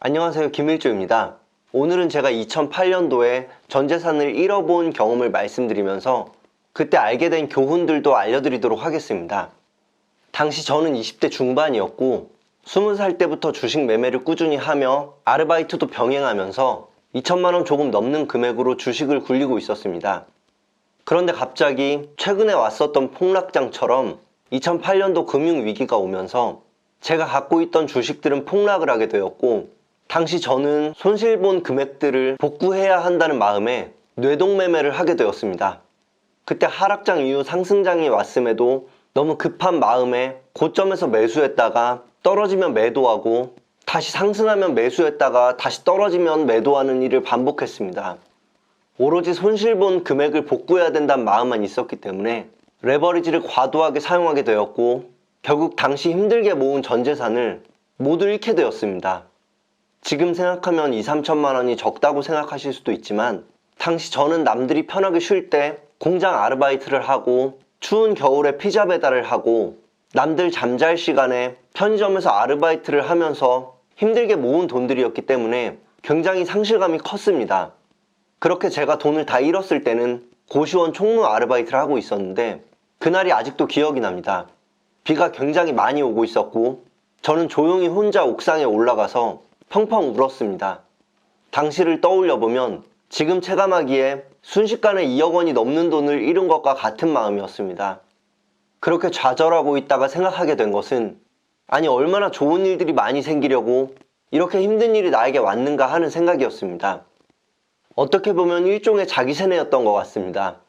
안녕하세요, 김일조입니다. 오늘은 제가 2008년도에 전재산을 잃어본 경험을 말씀드리면서 그때 알게 된 교훈들도 알려드리도록 하겠습니다. 당시 저는 20대 중반이었고 20살 때부터 주식 매매를 꾸준히 하며 아르바이트도 병행하면서 2천만 원 조금 넘는 금액으로 주식을 굴리고 있었습니다. 그런데 갑자기 최근에 왔었던 폭락장처럼 2008년도 금융위기가 오면서 제가 갖고 있던 주식들은 폭락을 하게 되었고, 당시 저는 손실본 금액들을 복구해야 한다는 마음에 뇌동매매를 하게 되었습니다. 그때 하락장 이후 상승장이 왔음에도 너무 급한 마음에 고점에서 매수했다가 떨어지면 매도하고, 다시 상승하면 매수했다가 다시 떨어지면 매도하는 일을 반복했습니다. 오로지 손실본 금액을 복구해야 된다는 마음만 있었기 때문에 레버리지를 과도하게 사용하게 되었고, 결국 당시 힘들게 모은 전재산을 모두 잃게 되었습니다. 지금 생각하면 2, 3천만 원이 적다고 생각하실 수도 있지만, 당시 저는 남들이 편하게 쉴 때 공장 아르바이트를 하고 추운 겨울에 피자 배달을 하고 남들 잠잘 시간에 편의점에서 아르바이트를 하면서 힘들게 모은 돈들이었기 때문에 굉장히 상실감이 컸습니다. 그렇게 제가 돈을 다 잃었을 때는 고시원 총무 아르바이트를 하고 있었는데, 그날이 아직도 기억이 납니다. 비가 굉장히 많이 오고 있었고 저는 조용히 혼자 옥상에 올라가서 펑펑 울었습니다. 당시를 떠올려보면 지금 체감하기에 순식간에 2억 원이 넘는 돈을 잃은 것과 같은 마음이었습니다. 그렇게 좌절하고 있다가 생각하게 된 것은, 아니 얼마나 좋은 일들이 많이 생기려고 이렇게 힘든 일이 나에게 왔는가 하는 생각이었습니다. 어떻게 보면 일종의 자기 세뇌였던 것 같습니다.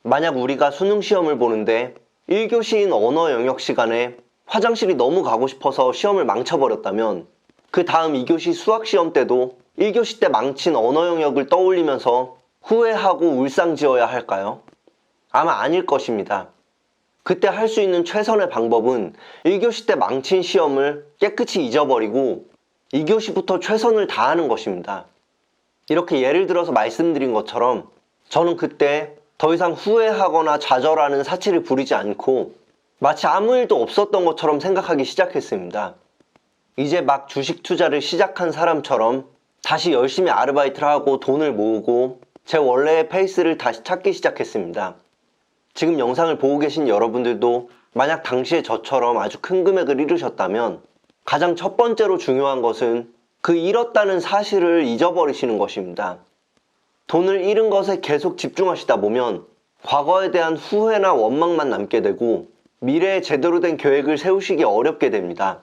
만약 우리가 수능 시험을 보는데 1교시인 언어 영역 시간에 화장실이 너무 가고 싶어서 시험을 망쳐버렸다면, 그 다음 2교시 수학 시험 때도 1교시 때 망친 언어 영역을 떠올리면서 후회하고 울상지어야 할까요? 아마 아닐 것입니다. 그때 할 수 있는 최선의 방법은 1교시 때 망친 시험을 깨끗이 잊어버리고 2교시부터 최선을 다하는 것입니다. 이렇게 예를 들어서 말씀드린 것처럼 저는 그때 더 이상 후회하거나 좌절하는 사치를 부리지 않고 마치 아무 일도 없었던 것처럼 생각하기 시작했습니다. 이제 막 주식 투자를 시작한 사람처럼 다시 열심히 아르바이트를 하고 돈을 모으고 제 원래의 페이스를 다시 찾기 시작했습니다. 지금 영상을 보고 계신 여러분들도 만약 당시에 저처럼 아주 큰 금액을 잃으셨다면 가장 첫 번째로 중요한 것은 그 잃었다는 사실을 잊어버리시는 것입니다. 돈을 잃은 것에 계속 집중하시다 보면 과거에 대한 후회나 원망만 남게 되고 미래에 제대로 된 계획을 세우시기 어렵게 됩니다.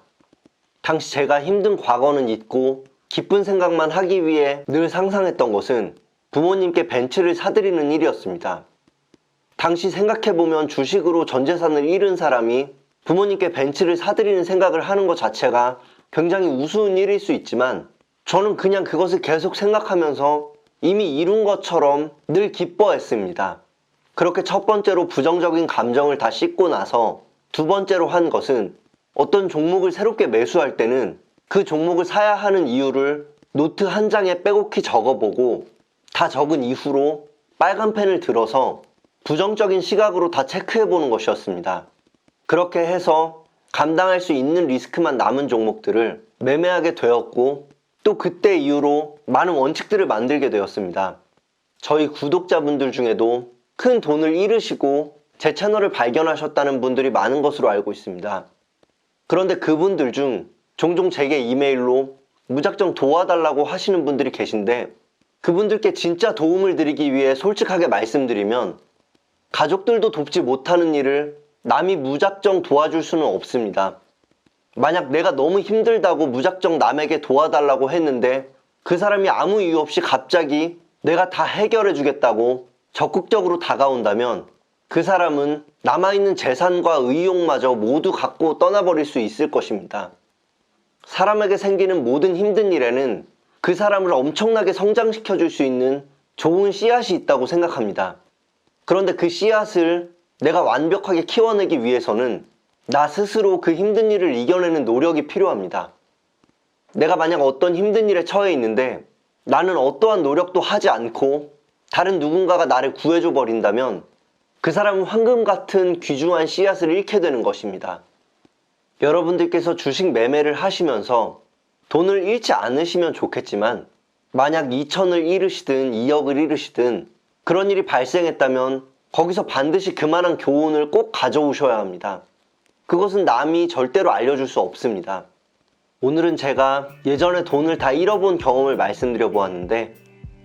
당시 제가 힘든 과거는 잊고 기쁜 생각만 하기 위해 늘 상상했던 것은 부모님께 벤츠를 사드리는 일이었습니다. 당시 생각해보면 주식으로 전재산을 잃은 사람이 부모님께 벤츠를 사드리는 생각을 하는 것 자체가 굉장히 우스운 일일 수 있지만, 저는 그냥 그것을 계속 생각하면서 이미 이룬 것처럼 늘 기뻐했습니다. 그렇게 첫 번째로 부정적인 감정을 다 씻고 나서 두 번째로 한 것은, 어떤 종목을 새롭게 매수할 때는 그 종목을 사야 하는 이유를 노트 한 장에 빼곡히 적어보고, 다 적은 이후로 빨간 펜을 들어서 부정적인 시각으로 다 체크해보는 것이었습니다. 그렇게 해서 감당할 수 있는 리스크만 남은 종목들을 매매하게 되었고, 또 그때 이후로 많은 원칙들을 만들게 되었습니다. 저희 구독자분들 중에도 큰 돈을 잃으시고 제 채널을 발견하셨다는 분들이 많은 것으로 알고 있습니다. 그런데 그분들 중 종종 제게 이메일로 무작정 도와달라고 하시는 분들이 계신데, 그분들께 진짜 도움을 드리기 위해 솔직하게 말씀드리면, 가족들도 돕지 못하는 일을 남이 무작정 도와줄 수는 없습니다. 만약 내가 너무 힘들다고 무작정 남에게 도와달라고 했는데 그 사람이 아무 이유 없이 갑자기 내가 다 해결해 주겠다고 적극적으로 다가온다면, 그 사람은 남아있는 재산과 의욕마저 모두 갖고 떠나버릴 수 있을 것입니다. 사람에게 생기는 모든 힘든 일에는 그 사람을 엄청나게 성장시켜 줄 수 있는 좋은 씨앗이 있다고 생각합니다. 그런데 그 씨앗을 내가 완벽하게 키워내기 위해서는 나 스스로 그 힘든 일을 이겨내는 노력이 필요합니다. 내가 만약 어떤 힘든 일에 처해 있는데 나는 어떠한 노력도 하지 않고 다른 누군가가 나를 구해줘 버린다면, 그 사람은 황금 같은 귀중한 씨앗을 잃게 되는 것입니다. 여러분들께서 주식 매매를 하시면서 돈을 잃지 않으시면 좋겠지만 만약 2천을 잃으시든 2억을 잃으시든 그런 일이 발생했다면 거기서 반드시 그만한 교훈을 꼭 가져오셔야 합니다. 그것은 남이 절대로 알려줄 수 없습니다. 오늘은 제가 예전에 돈을 다 잃어본 경험을 말씀드려 보았는데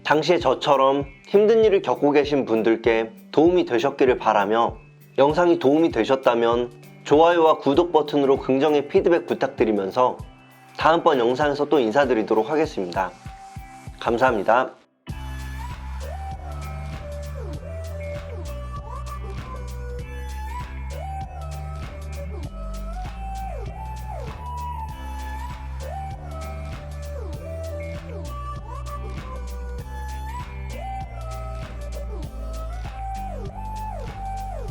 당시에 저처럼 힘든 일을 겪고 계신 분들께 도움이 되셨기를 바라며 영상이 도움이 되셨다면 좋아요와 구독 버튼으로 긍정의 피드백 부탁드리면서 다음번 영상에서 또 인사드리도록 하겠습니다. 감사합니다.